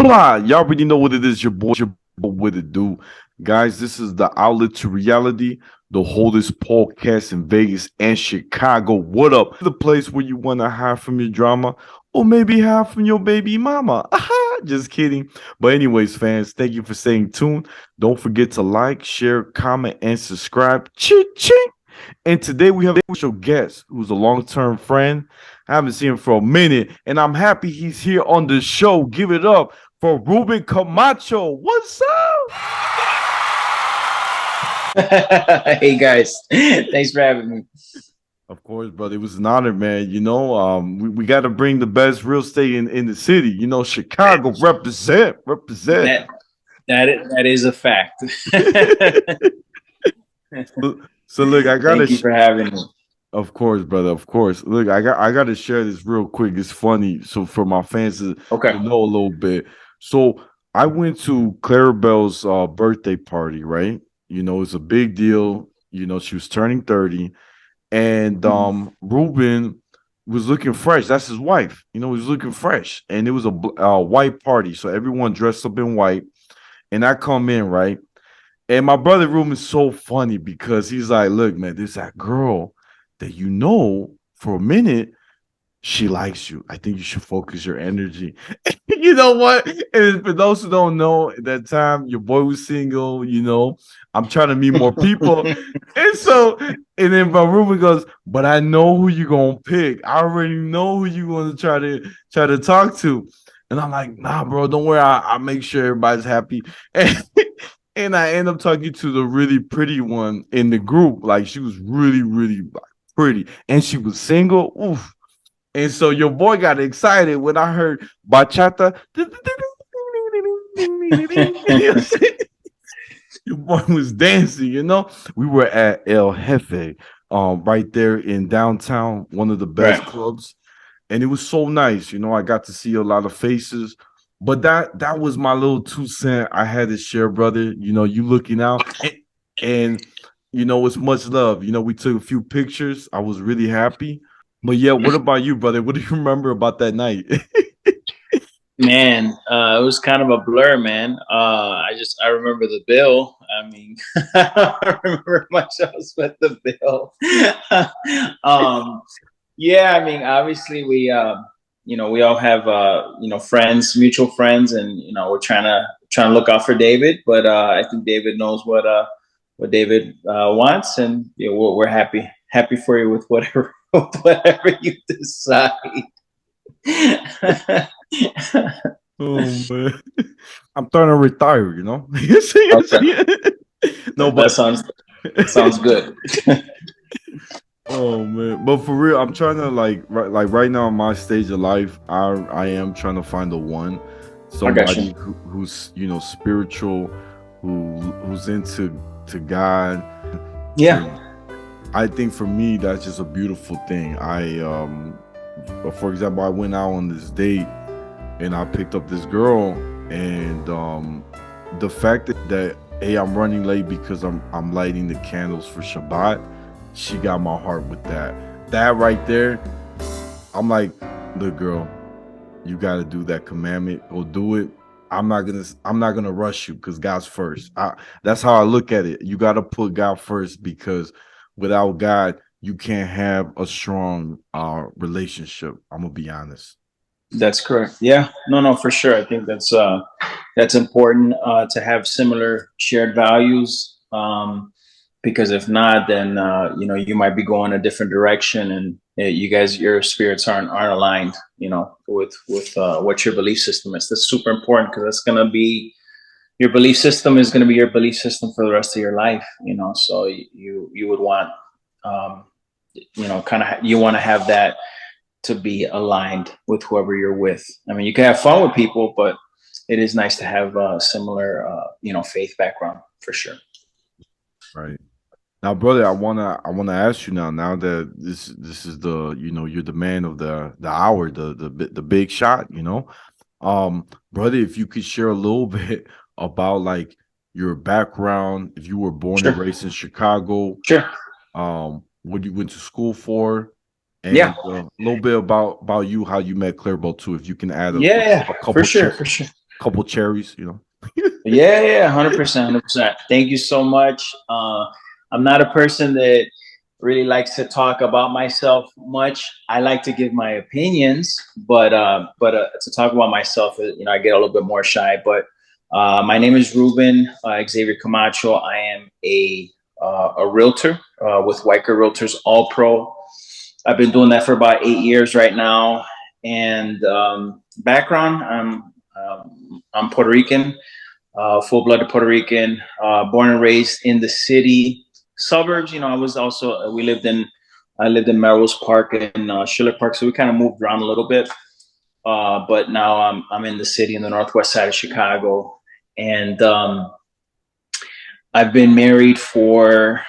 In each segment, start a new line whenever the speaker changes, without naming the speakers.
Blah. Y'all already know what it is. Your boy, what it do, guys. This is the outlet to reality, the holdest podcast in Vegas and Chicago. What up? The place where you want to hide from your drama, or maybe hide from your baby mama. Just kidding. But anyways, fans, thank you for staying tuned. Don't forget to like, share, comment, and subscribe. Ching ching. And today we have a special guest who's a long-term friend. I haven't seen him for a minute, and I'm happy he's here on the show. Give it up for Ruben Camacho. What's up?
Hey guys, thanks for having me.
Of course, brother. It was an honor, man. We got to bring the best real estate in the city. Chicago represent.
That is a fact.
So look, I gotta.
Thank you for having me.
Of course, brother. Of course. Look, I got to share this real quick. It's funny, so for my fans to know a little bit. So I went to Clarabelle's birthday party, right? It's a big deal. She was turning 30, and Ruben was looking fresh. That's his wife. He was looking fresh, and it was a white party, so everyone dressed up in white. And I come in, right, and my brother Ruben is so funny because he's like, "Look, man, there's that girl that for a minute, she likes you. I think you should focus your energy." You know what? And for those who don't know, at that time, your boy was single. I'm trying to meet more people. And then my Ruben goes, "But I know who you're gonna pick. I already know who you're gonna try to talk to." And I'm like, "Nah, bro, don't worry. I'll make sure everybody's happy." And I end up talking to the really pretty one in the group. Like, she was really, really pretty, and she was single. Oof. And so your boy got excited when I heard bachata. Your boy was dancing. We were at El Jefe, right there in downtown, one of the best clubs, and it was so nice. I got to see a lot of faces. But that was my little 2 cents I had to share, brother. You looking out, and it's much love. We took a few pictures. I was really happy. But yeah, what about you, brother? What do you remember about that night?
Man, it was kind of a blur, man. I remember the bill. I mean, I don't remember much else but the bill. Yeah, I mean, obviously we we all have friends, mutual friends, and we're trying to look out for David. But I think David knows what David wants, and we're happy for you with whatever you decide.
Oh man, I'm trying to retire.
Okay. No, but sounds good.
Oh man, but for real, I'm trying to like right now in my stage of life, I am trying to find the one, somebody who's spiritual, who's into God.
Yeah.
I think for me that's just a beautiful thing. For example, I went out on this date and I picked up this girl, and the fact that hey, I'm running late because I'm lighting the candles for Shabbat. She got my heart with that. That right there, I'm like, look, girl, you got to do that commandment. Go do it. I'm not gonna rush you because God's first. That's how I look at it. You got to put God first, because without God, you can't have a strong relationship. I'm gonna be honest.
That's correct. Yeah, no, for sure. I think that's important to have similar shared values. Because if not, then you might be going a different direction, and your spirits aren't aligned, with what your belief system is. That's super important, because that's gonna be your belief system is gonna be your belief system for the rest of your life. So you would want, you want to have that to be aligned with whoever you're with. I mean, you can have fun with people, but it is nice to have a similar, faith background for sure.
Right. Now, brother, I wanna ask you now that this is the you're the man of the hour, the big shot, brother, if you could share a little bit about like your background, if you were born and raised in Chicago, what you went to school for, and a little bit about you, how you met Clarabelle too, if you can add a couple.
For sure.
couple cherries,
Yeah, 100%, 100%. Thank you so much. I'm not a person that really likes to talk about myself much. I like to give my opinions, but to talk about myself, I get a little bit more shy. But my name is Ruben Xavier Camacho. I am a realtor with Weicker Realtors All Pro. I've been doing that for about 8 years right now. And background, I'm Puerto Rican, full-blooded Puerto Rican, born and raised in the city suburbs. I was also I lived in Melrose Park and Schiller Park, so we kind of moved around a little bit. But now I'm in the city in the northwest side of Chicago, and I've been married for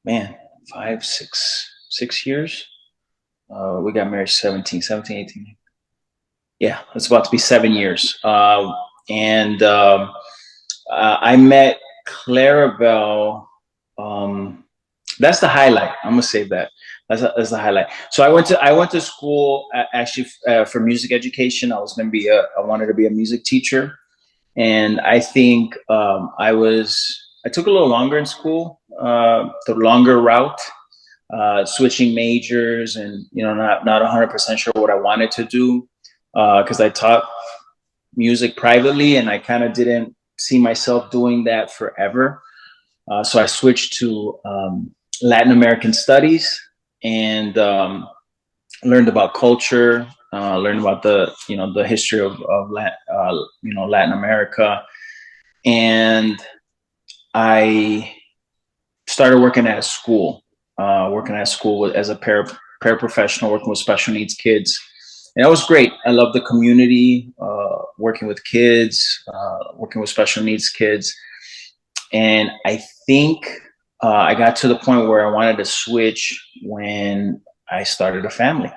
man, 6 years. We got married 17, 18. Yeah, it's about to be 7 years. And I met Clarabelle. That's the highlight. I'm gonna say that. That's the highlight. So I went to school actually for music education. I wanted to be a music teacher, and I think I took a little longer in school, the longer route, switching majors, and not 100% sure what I wanted to do, because I taught music privately, and I kind of didn't see myself doing that forever. So I switched to Latin American studies and learned about culture, learned about the history of Latin America, and I started working at a school, as a paraprofessional, working with special needs kids. And that was great. I love the community, working with kids, working with special needs kids. And I think I got to the point where I wanted to switch when I started a family.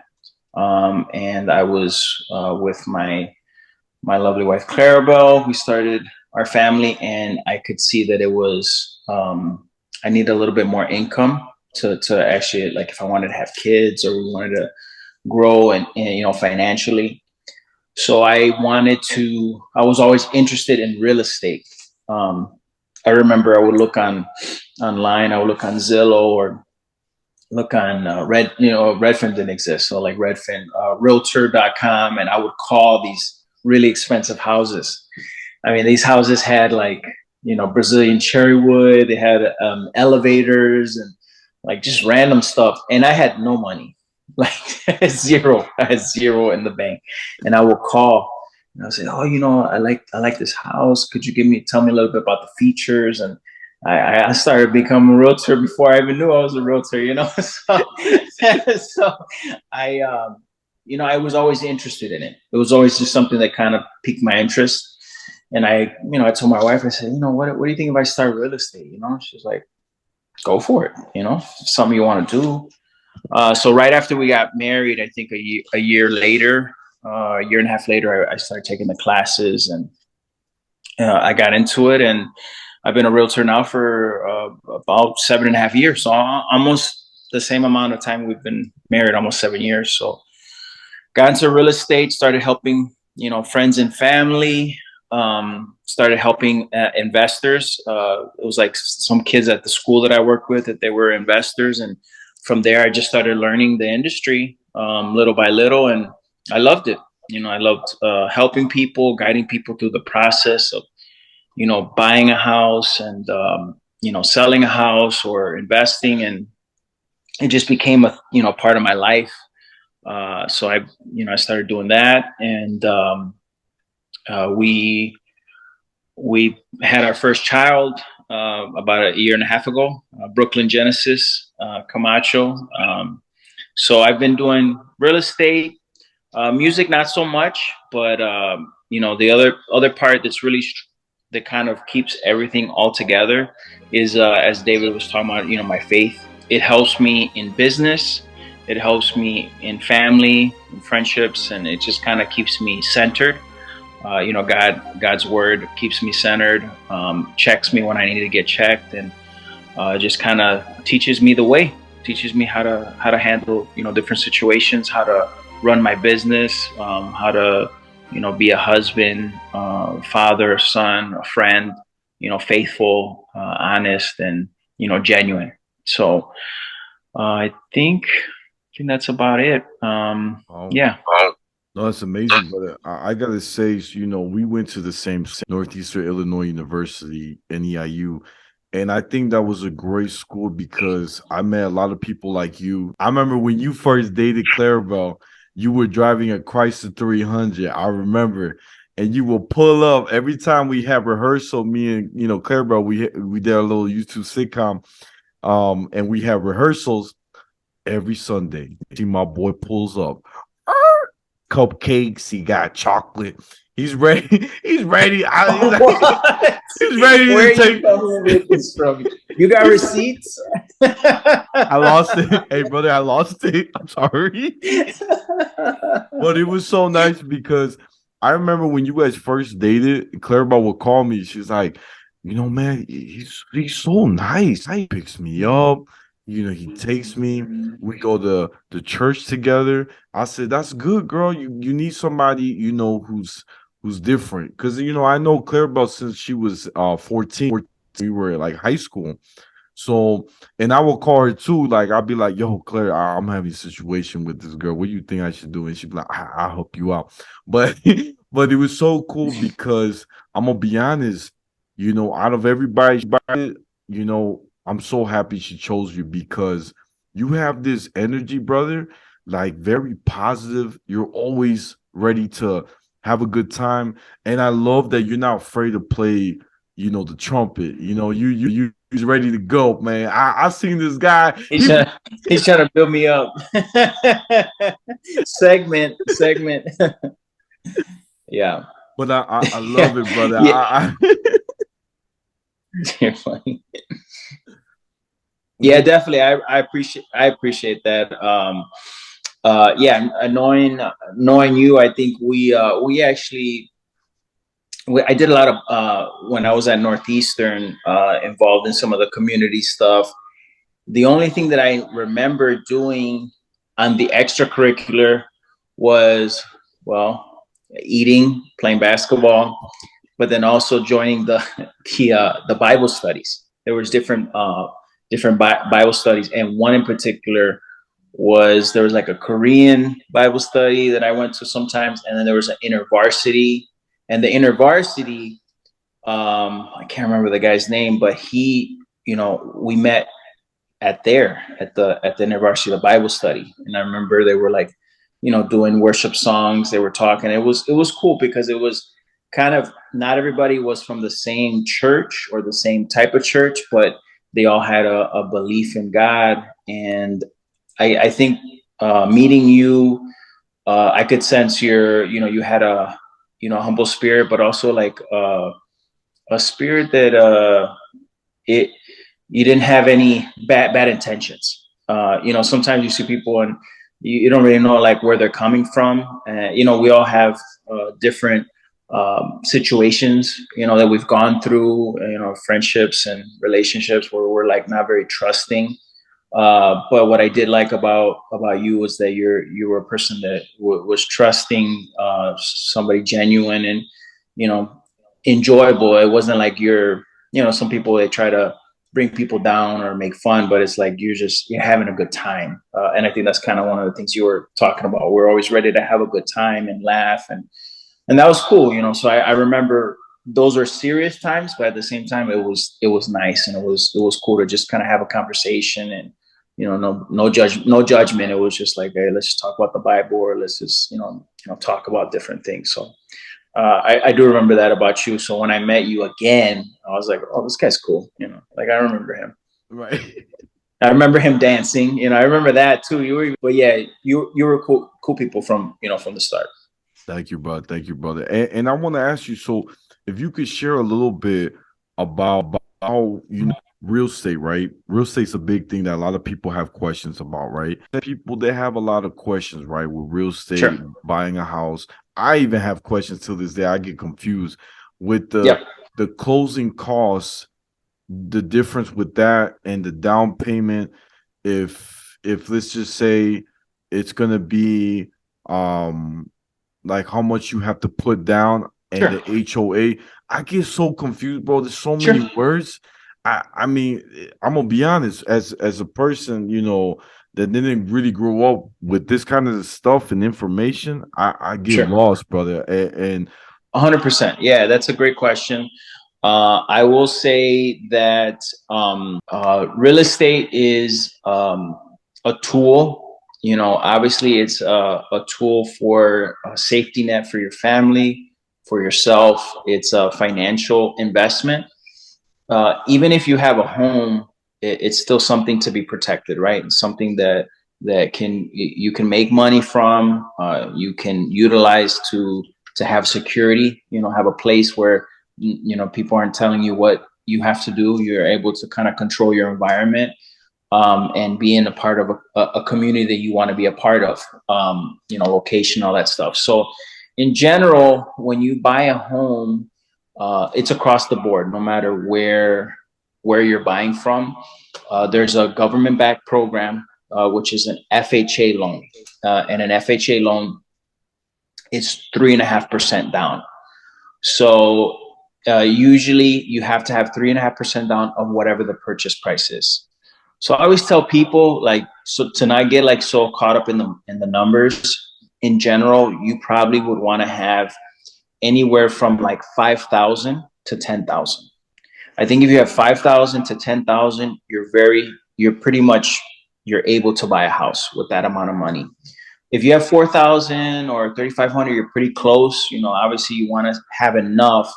And I was with my lovely wife, Clarabelle. We started our family, and I could see that it was, I needed a little bit more income to actually, like, if I wanted to have kids or we wanted to grow and financially. So I was always interested in real estate. I remember I would look online, I would look on Zillow or look on Redfin didn't exist. So like Redfin, realtor.com, and I would call these really expensive houses. I mean, these houses had Brazilian cherry wood, they had elevators and like just random stuff. And I had no money, like zero. I had zero in the bank. And I would call and I would say, oh, I like this house. Could you tell me a little bit about the features? And I started becoming a realtor before I even knew I was a realtor, So I was always interested in it. It was always just something that kind of piqued my interest. And I told my wife, I said, what do you think if I start real estate? She's like, go for it. Something you want to do. So right after we got married, I think a year later, a year and a half later, I started taking the classes, and I got into it, and I've been a realtor now for about 7.5 years. So almost the same amount of time we've been married, almost 7 years. So got into real estate, started helping, friends and family, started helping investors. It was like some kids at the school that I worked with, that they were investors. And from there, I just started learning the industry little by little. And I loved it. I loved helping people, guiding people through the process of, buying a house and, selling a house or investing. And it just became a, part of my life. So I started doing that. And we had our first child about a year and a half ago, Brooklyn Genesis Camacho. So I've been doing real estate, music, not so much, but the other part that's really that kind of keeps everything all together is, as David was talking about, my faith. It helps me in business, it helps me in family, in friendships, and it just kind of keeps me centered. God's word keeps me centered, checks me when I need to get checked, and just kind of teaches me the way, teaches me how to handle different situations, how to run my business, how to be a husband, father, son, a friend, faithful, honest, and genuine. So I think that's about it.
Wow.
Yeah.
No, that's amazing, brother. I gotta say, we went to the same Northeastern Illinois University, NEIU, and I think that was a great school because I met a lot of people like you. I remember when you first dated Clarabelle, you were driving a Chrysler 300. I remember, and you will pull up every time we have rehearsal. Me and Clarabelle, we did a little YouTube sitcom, and we have rehearsals every Sunday. See, my boy pulls up cupcakes. He got chocolate. He's ready. He's ready. He's ready
Where
to
are you
take.
coming with this from? You got receipts?
I lost it. Hey, brother, I lost it. I'm sorry. But it was so nice because I remember when you guys first dated, Clarabelle would call me. She's like, man, he's so nice. He picks me up. He takes me. We go to the church together. I said, that's good, girl. You need somebody, who's different. Because I know Clarabelle since she was 14. We were like high school. So, and I will call her too. Like, I'll be like, yo, Claire, I'm having a situation with this girl. What do you think I should do? And she'd be like, I'll help you out. But but it was so cool because I'm gonna be honest, out of everybody, I'm so happy she chose you because you have this energy, brother, like very positive. You're always ready to have a good time. And I love that you're not afraid to play, the trumpet. He's ready to go, man. I seen this guy.
He's trying to build me up. segment. Yeah.
But I love it, brother.
Yeah. You're funny. Yeah, definitely. I appreciate that. Yeah, knowing you, I think we actually I did a lot of when I was at Northeastern, involved in some of the community stuff. The only thing that I remember doing on the extracurricular was, well, eating, playing basketball, but then also joining the Bible studies. There was different Bible studies, and one in particular there was like a Korean Bible study that I went to sometimes, and then there was an intervarsity, and the intervarsity, I can't remember the guy's name, but we met at the University of the Bible study. And I remember they were like, doing worship songs. They were talking. It was cool because it was kind of, not everybody was from the same church or the same type of church, but they all had a belief in God. And I think meeting you, I could sense you had a humble spirit, but also like a spirit that it you didn't have any bad intentions. Sometimes you see people and you don't really know like where they're coming from. We all have different situations, that we've gone through, friendships and relationships where we're like not very trusting. But what I did like about you was that you were a person that was trusting, somebody genuine and enjoyable. It wasn't like some people, they try to bring people down or make fun, but it's like you're having a good time. And I think that's kind of one of the things you were talking about. We're always ready to have a good time and laugh, and that was cool. So I remember those are serious times, but at the same time, it was nice, and it was cool to just kind of have a conversation, and no judgment. It was just like, hey, let's just talk about the Bible, or let's just talk about different things. So I do remember that about you. So when I met you again, I was like, oh, this guy's cool. Like I remember him.
Right.
I remember him dancing. I remember that too. But yeah, you were cool people from the start.
Thank you, brother. Thank you, brother. And I want to ask you, so if you could share a little bit about how real estate, right? Real estate's a big thing that a lot of people have questions about, right? People they have a lot of questions, right, with real estate,
Sure.
buying a house. I even have questions till this day. I get confused with
Yep.
the closing costs, the difference with that and the down payment. If let's just say it's gonna be like how much you have to put down and
Sure.
the HOA. I get so confused, bro. There's so
Sure.
many words. I mean, I'm gonna be honest, as a person, that didn't really grow up with this kind of stuff and information, I get
Sure.
lost, brother. And
100%. Yeah, that's a great question. I will say that real estate is a tool. Obviously, it's a tool for a safety net for your family, for yourself. It's a financial investment. Even if you have a home, it's still something to be protected, right? It's something that you can make money from. You can utilize to have security. Have a place where people aren't telling you what you have to do. You're able to kind of control your environment, and being a part of a community that you want to be a part of. Location, all that stuff. So, in general, when you buy a home, it's across the board, no matter where you're buying from. There's a government-backed program, which is an FHA loan, and an FHA loan is 3.5% down. So usually you have to have 3.5% down of whatever the purchase price is. So I always tell people, like, so to not get like so caught up in the numbers. In general, you probably would want to have anywhere from like 5,000 to 10,000. I think if you have 5,000 to 10,000, you're pretty much, you're able to buy a house with that amount of money. If you have 4,000 or 3,500, you're pretty close. Obviously you want to have enough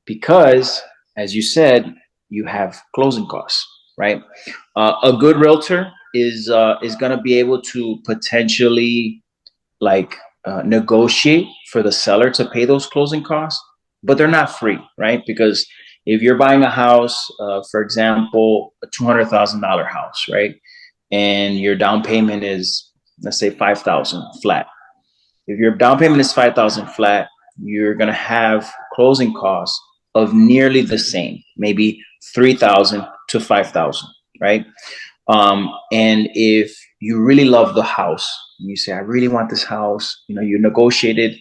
because, as you said, you have closing costs, right? A good realtor is going to be able to potentially like negotiate for the seller to pay those closing costs, but they're not free, right? Because if you're buying a house, for example, a $200,000 house, right, and your down payment is, let's say, 5,000 flat. If your down payment is 5,000 flat, you're going to have closing costs of nearly the same, maybe 3,000 to 5,000, right? And if you really love the house, you say, I really want this house, you negotiated,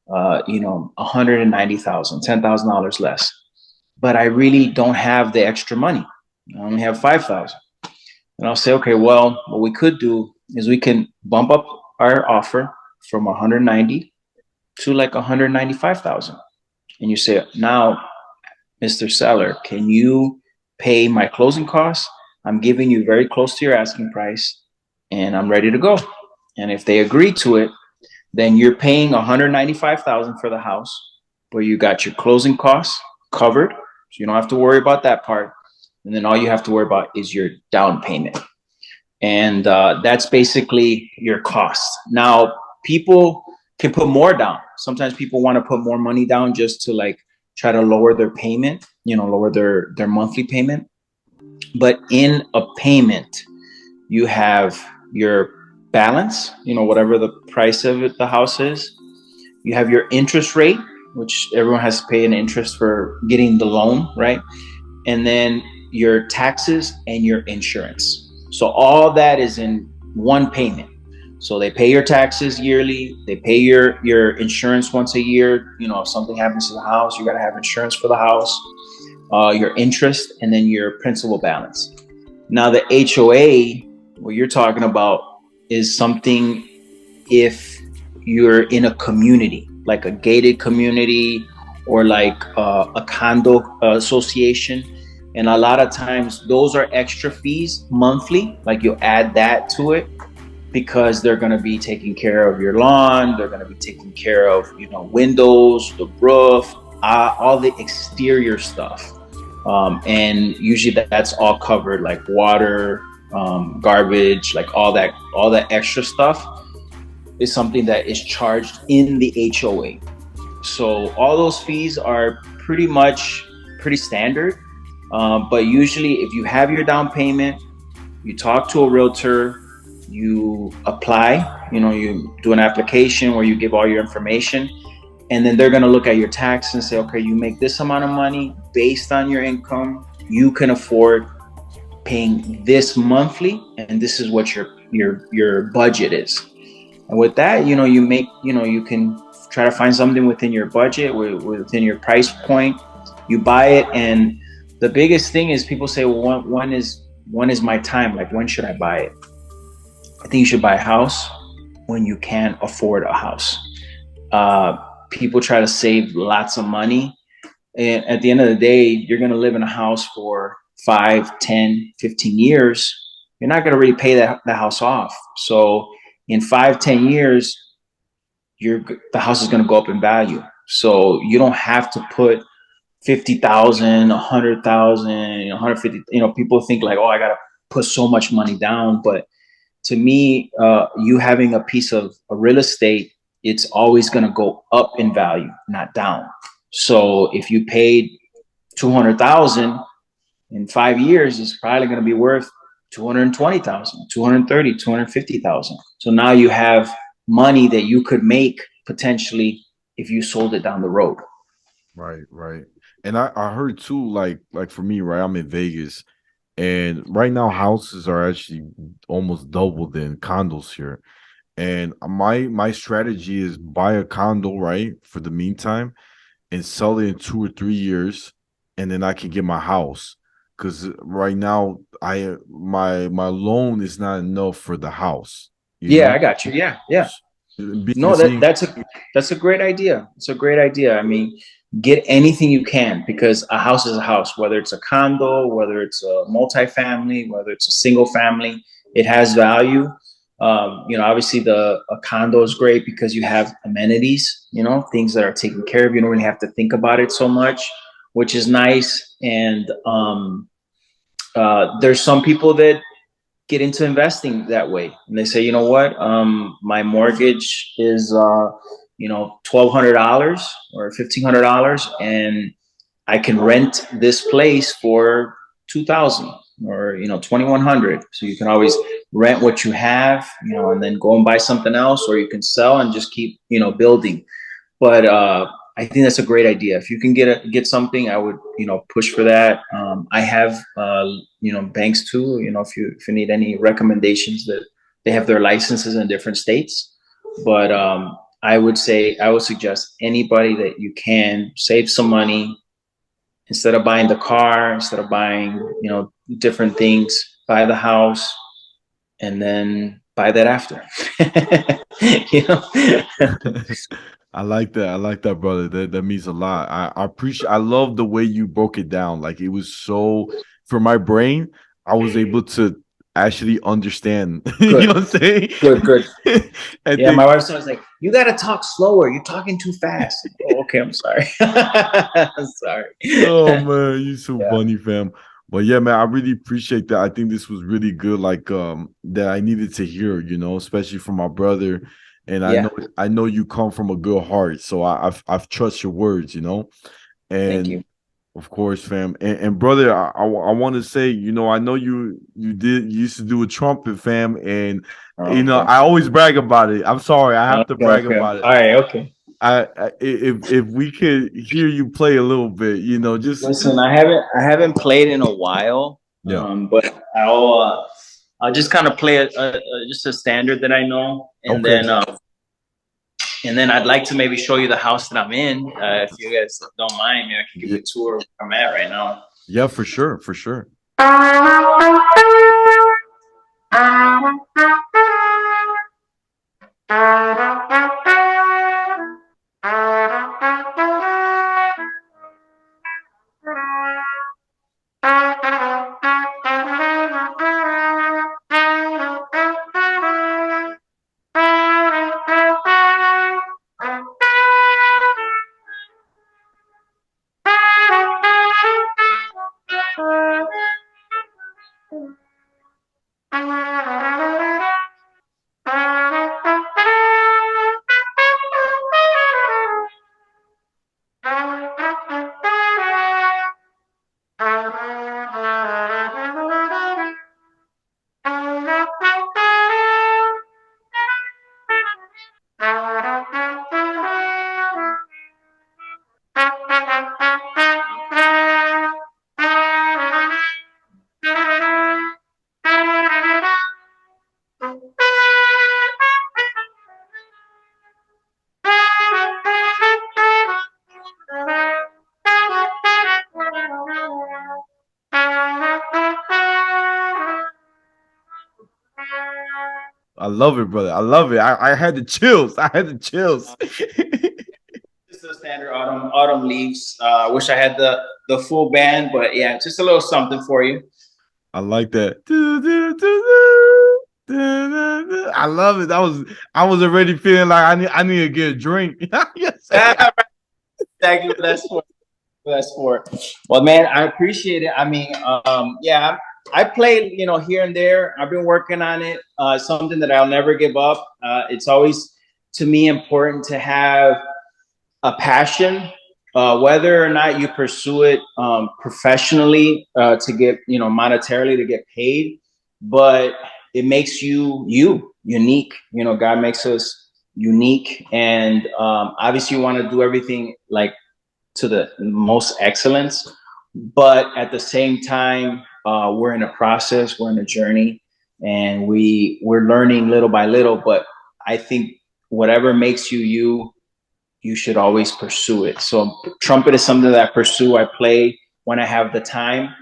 $190,000, $10,000 less, but I really don't have the extra money. I only have 5,000. And I'll say, okay, well, what we could do is we can bump up our offer from 190 to like 195,000. And you say, now, Mr. Seller, can you pay my closing costs? I'm giving you very close to your asking price and I'm ready to go. And if they agree to it, then you're paying 195,000 for the house, where you got your closing costs covered. So you don't have to worry about that part. And then all you have to worry about is your down payment. And that's basically your cost. Now, people can put more down. Sometimes people want to put more money down just to like try to lower their payment, lower their monthly payment. But in a payment, you have your balance, whatever the price of it, the house is. You have your interest rate, which everyone has to pay an interest for getting the loan, right? And then your taxes and your insurance. So all that is in one payment. So they pay your taxes yearly, they pay your insurance once a year. If something happens to the house, you got to have insurance for the house, your interest, and then your principal balance. Now the HOA, what you're talking about, is something if you're in a community, like a gated community or like a condo association. And a lot of times those are extra fees monthly, like you'll add that to it because they're going to be taking care of your lawn. They're going to be taking care of, windows, the roof, all the exterior stuff. And usually that's all covered, like water, garbage, like all that extra stuff is something that is charged in the HOA. So all those fees are pretty standard. But usually if you have your down payment, you talk to a realtor, you apply, you do an application where you give all your information, and then they're going to look at your tax and say, okay, you make this amount of money based on your income. You can afford paying this monthly, and this is what your budget is. And with that, you can try to find something within your budget, within your price point. You buy it, and the biggest thing is people say, well, when is my time? Like, when should I buy it? I think you should buy a house when you can afford a house. Uh, People try to save lots of money, and at the end of the day, you're going to live in a house for 5, 10, 15 years. You're not going to really pay that house off. So in 5, 10 years, the house is going to go up in value. So you don't have to put 50,000, 100,000, 150. People think like, oh, I got to put so much money down. But to me, you having a piece of a real estate, it's always going to go up in value, not down. So if you paid 200,000 in 5 years, it's probably going to be worth 220,000, 230, 250,000. So now you have money that you could make potentially if you sold it down the road.
Right, right. And I heard too, like for me, right? I'm in Vegas, and right now houses are actually almost double than condos here. And my strategy is buy a condo, right, for the meantime, and sell it in 2 or 3 years, and then I can get my house. Because right now, my loan is not enough for the house. You
Yeah, I
know,
got you. Yeah, yeah.
being the
No,
same.
that's a great idea. It's a great idea. I mean, get anything you can, because a house is a house, whether it's a condo, whether it's a multifamily, whether it's a single family, it has value. Obviously the a condo is great because you have amenities, things that are taken care of. You don't really have to think about it so much, which is nice. And there's some people that get into investing that way, and they say, you know what, my mortgage is $1,200 or $1,500, and I can rent this place for 2,000 or 2,100. So you can always rent what you have, and then go and buy something else, or you can sell and just keep building. But I think that's a great idea. If you can get something, I would push for that. I have banks too. If you need any recommendations, that they have their licenses in different states. But I would suggest anybody that you can save some money, instead of buying the car, instead of buying different things, buy the house, and then buy that after. you know.
I like that. I like that, brother. That means a lot. I appreciate. I love the way you broke it down. Like it was so for my brain. I was able to actually understand. You know
Good,
what I'm saying?
good, good.
I
Yeah,
think.
my wife's always like, "You got to talk slower. You're talking too fast." Oh, okay, I'm sorry. I'm sorry.
Oh man, you so
Yeah,
funny, fam. But yeah, man, I really appreciate that. I think this was really good, like that I needed to hear, especially from my brother. And
yeah.
I know you come from a good heart, so I've trust your words.
Thank
And
you.
of course, fam. And brother, I want to say, I know you used to do a trumpet, fam, and
Okay.
I always brag about it. I'm sorry, I have to
Okay.
brag
Okay.
about it.
All right. Okay.
If we could hear you play a little bit,
Listen, I haven't played in a while,
yeah.
but I'll just kind of play just a standard that I know, and
Okay.
then I'd like to maybe show you the house that I'm in. If you guys don't mind, maybe I can give you
Yeah,
a tour of where I'm at right now.
yeah, for sure, for sure. I love it, brother. I love it. I had the chills. I had the chills.
Just the standard autumn leaves. Wish I had the full band, but yeah, just a little something for you.
I like that. I love it. I was already feeling like I need to get a drink. Yes.
Exactly what that's for. That's for. Well, man, I appreciate it. I mean, yeah, I play, here and there. I've been working on it. Something that I'll never give up. It's always, to me, important to have a passion, whether or not you pursue it professionally to get, monetarily to get paid, but it makes you unique. God makes us unique, and obviously you want to do everything like to the most excellence, but at the same time, we're in a process, we're in a journey, and we're learning little by little. But I think whatever makes you should always pursue it. So trumpet is something that I pursue. I play when I have the time.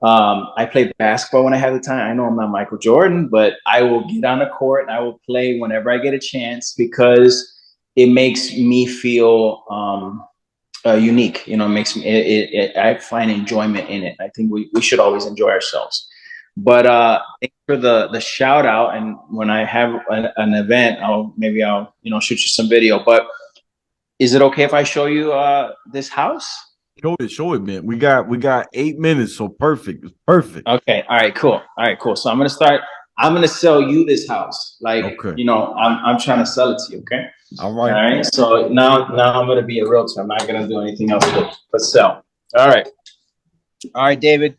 I play basketball when I have the time. I know I'm not Michael Jordan, but I will get on the court and I will play whenever I get a chance because it makes me feel unique. It makes me. I find enjoyment in it. I think we should always enjoy ourselves. But thanks for the shout out. And when I have an event, I'll shoot you some video. But is it okay if I show you this house?
Show it, man. We got 8 minutes, so perfect. It's perfect.
Okay. All right. Cool. So I'm gonna sell you this house. Like,
okay.
I'm trying to sell it to you. Okay.
All right.
All right. So now I'm gonna be a realtor. I'm not gonna do anything else but sell. All right. All right, David.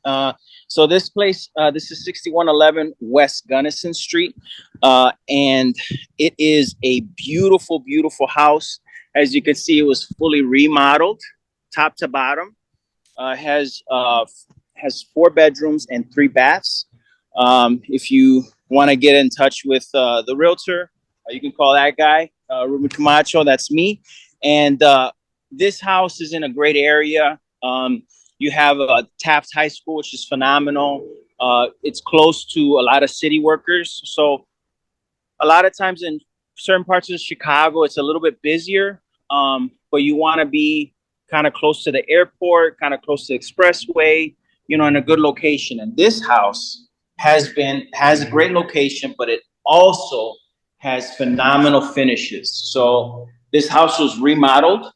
So this place, this is 6111 West Gunnison Street, and it is a beautiful, beautiful house. As you can see, it was fully remodeled, top to bottom. Has 4 bedrooms and 3 baths. If you want to get in touch with the realtor, you can call that guy, Ruben Camacho. That's me. And this house is in a great area. You have Taft High School, which is phenomenal. It's close to a lot of city workers. So a lot of times in certain parts of Chicago, it's a little bit busier, but you want to be kind of close to the airport, kind of close to the expressway, in a good location. And this house has a great location, but it also has phenomenal finishes. So this house was remodeled.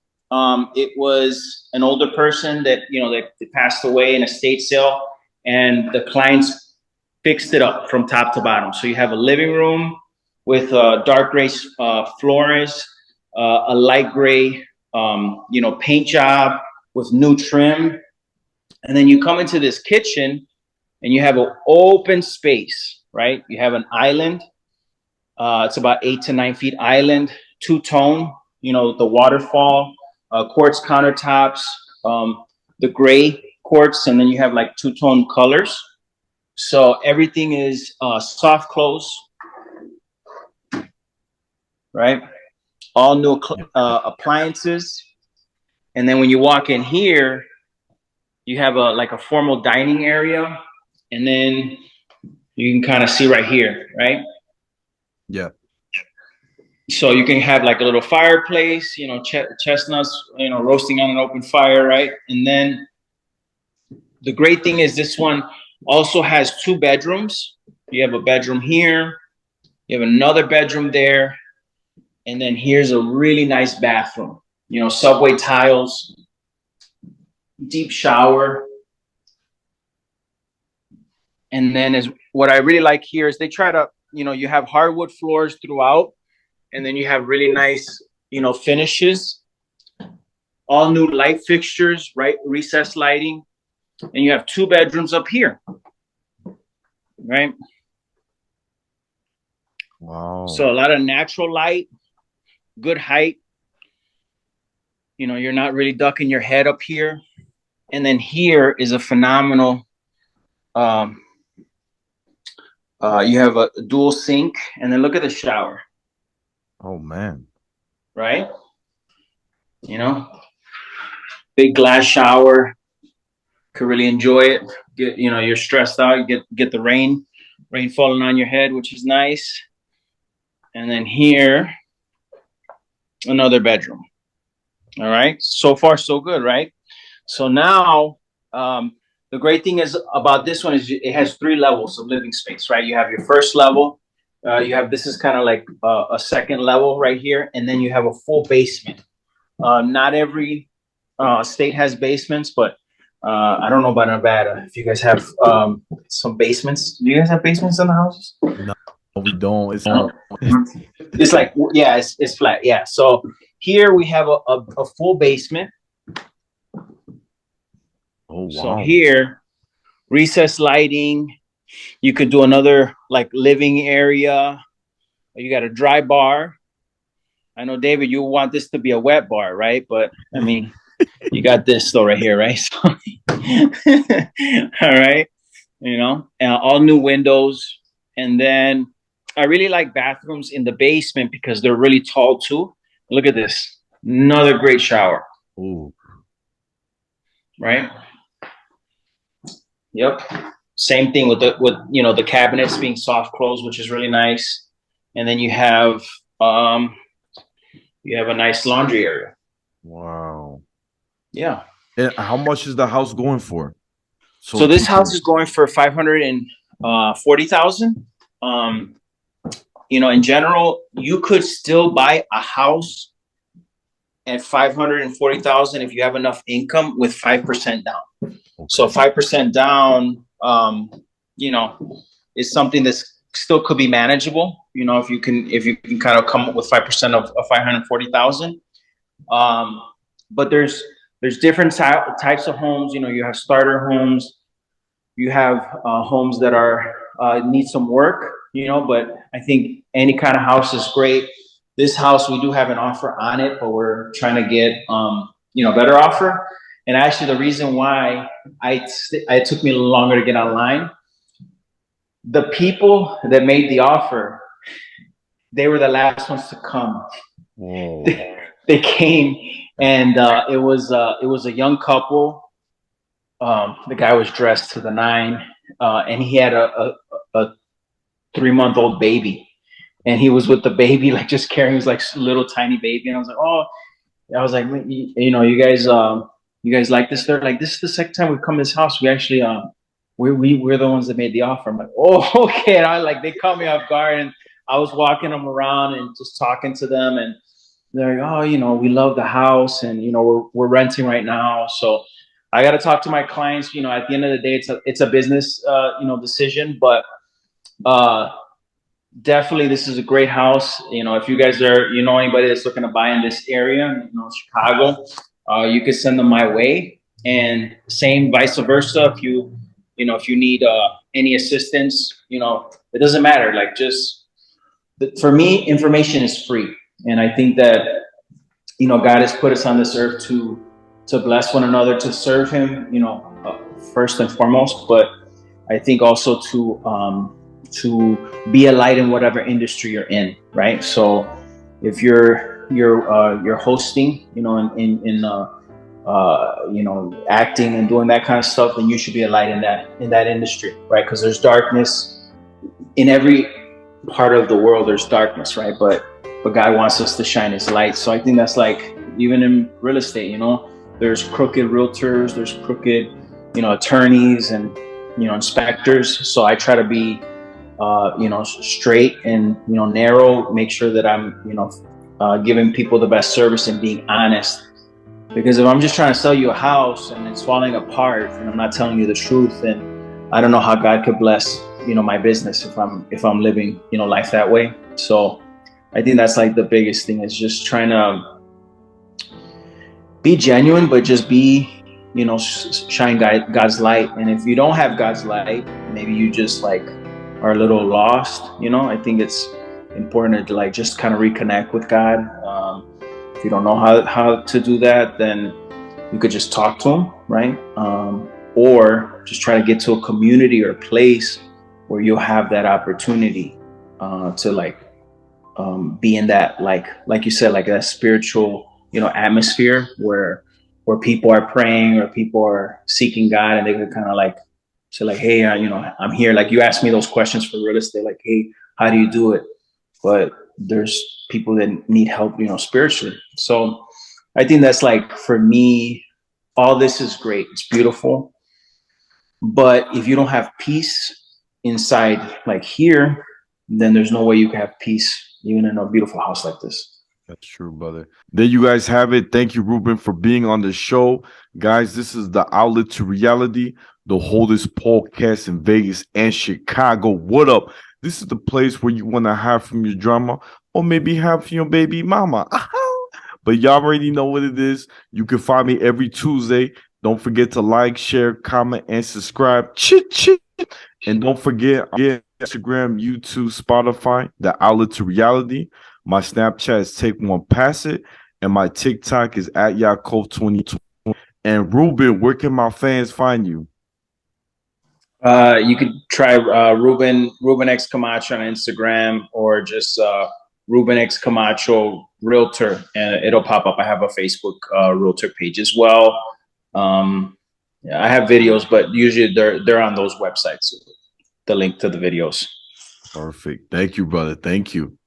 It was an older person that, they passed away in a estate sale, and the clients fixed it up from top to bottom. So you have a living room with dark gray floors, a light gray, paint job with new trim. And then you come into this kitchen and you have an open space, right? You have an island. It's about 8 to 9 feet island, 2-tone, the waterfall, quartz countertops, the gray quartz, and then you have like 2-tone colors. So everything is soft close, right? All new appliances. And then when you walk in here, you have a formal dining area, and then you can kind of see right here, right?
Yeah.
So you can have like a little fireplace, chestnuts, roasting on an open fire, right? And then the great thing is this one also has 2 bedrooms. You have a bedroom here, you have another bedroom there, and then here's a really nice bathroom. Subway tiles, deep shower. And then what I really like here is they try to, you have hardwood floors throughout, and then you have really nice, finishes, all new light fixtures, right? Recessed lighting. And you have 2 bedrooms up here, right?
Wow.
So a lot of natural light, good height. You're not really ducking your head up here. And then here is a phenomenal, you have a dual sink, and then look at the shower.
Oh man.
Right? Big glass shower. Could really enjoy it. You're stressed out, you get the rain falling on your head, which is nice. And then here, another bedroom. All right. So far, so good, right? So now, the great thing is about this one is it has 3 levels of living space, right? You have your first level. You have, this is kind of like a second level right here. And then you have a full basement. Not every state has basements, but I don't know about Nevada. If you guys have some basements, do you guys have basements in the houses?
No, we don't.
It's like, yeah, it's flat. Yeah. So here we have a full basement.
Oh, wow.
So here, recessed lighting. You could do another like living area. You got a dry bar. I know, David, you want this to be a wet bar, right? But I mean, you got this though right here, right? So, all right, you know, all new windows. And then I really like bathrooms in the basement because they're really tall too. Look at this, another great shower.
Ooh.
Right. Yep. Same thing with the cabinets being soft close, which is really nice. And then you have a nice laundry area.
Wow.
Yeah.
And how much is the house going for?
So this house is going for 540,000. In general, you could still buy a house at 540,000 if you have enough income with 5% down. Okay. So 5% down, is something that's still could be manageable. If you can kind of come up with 5% of 540,000. But there's different types of homes. You have starter homes. You have homes that are need some work. But I think any kind of house is great. This house, we do have an offer on it, but we're trying to get better offer. And actually, the reason why it took me a little longer to get online, the people that made the offer, they were the last ones to come.
Whoa.
They came, and it was a young couple. The guy was dressed to the nine, and he had a 3-month-old baby. And he was with the baby, like just carrying his like little tiny baby. And I was like, you guys like this? They're like, this is the second time we've come to this house. We actually, we're the ones that made the offer. I'm like, oh, okay. And they caught me off guard, and I was walking them around and just talking to them. And they're like, oh, we love the house, and we're renting right now. So I got to talk to my clients. At the end of the day, it's a business, decision, but definitely, this is a great house. If you guys are, anybody that's looking to buy in this area, Chicago, you could send them my way. And same vice versa. If you need any assistance, it doesn't matter. For me, information is free, and I think that God has put us on this earth to bless one another, to serve Him, first and foremost. But I think also to be a light in whatever industry you're in, right? So if you're hosting, in acting and doing that kind of stuff, then you should be a light in that industry, right? Because there's darkness in every part of the world. There's darkness, right? But God wants us to shine His light. So I think that's like even in real estate, there's crooked realtors, there's crooked, attorneys and inspectors. So I try to be straight and narrow, make sure that I'm giving people the best service and being honest. Because if I'm just trying to sell you a house and it's falling apart and I'm not telling you the truth, then I don't know how God could bless my business if I'm living life that way. So I think that's like the biggest thing, is just trying to be genuine, but just be shine God's light. And if you don't have God's light, maybe you just are a little lost. I think it's important to just kind of reconnect with God. If you don't know how to do that, then you could just talk to Him, right? Or just try to get to a community or a place where you'll have that opportunity to be in that like you said, that spiritual atmosphere where people are praying or people are seeking God, and they could kind of say hey, I'm here. You asked me those questions for real estate, hey, how do you do it? But there's people that need help, you know, spiritually. So I think that's like, for me, all this is great. It's beautiful. But if you don't have peace inside, like here, then there's no way you can have peace even in a beautiful house like this.
That's true, brother. There you guys have it. Thank you, Ruben, for being on the show. Guys, this is the outlet to reality, the oldest podcast in Vegas and Chicago. What up? This is the place where you want to have from your drama or maybe have from your baby mama. But y'all already know what it is. You can find me every Tuesday. Don't forget to like, share, comment, and subscribe. Chit, chit. And don't forget, Instagram, YouTube, Spotify, the outlet to reality. My Snapchat is Take One Pass It, and my TikTok is at Yaakov 2020. And Ruben, where can my fans find you?
You could try Ruben X Camacho on Instagram, or just Ruben X Camacho Realtor, and it'll pop up. I have a Facebook Realtor page as well. Yeah, I have videos, but usually they're on those websites. The link to the videos.
Perfect. Thank you, brother. Thank you.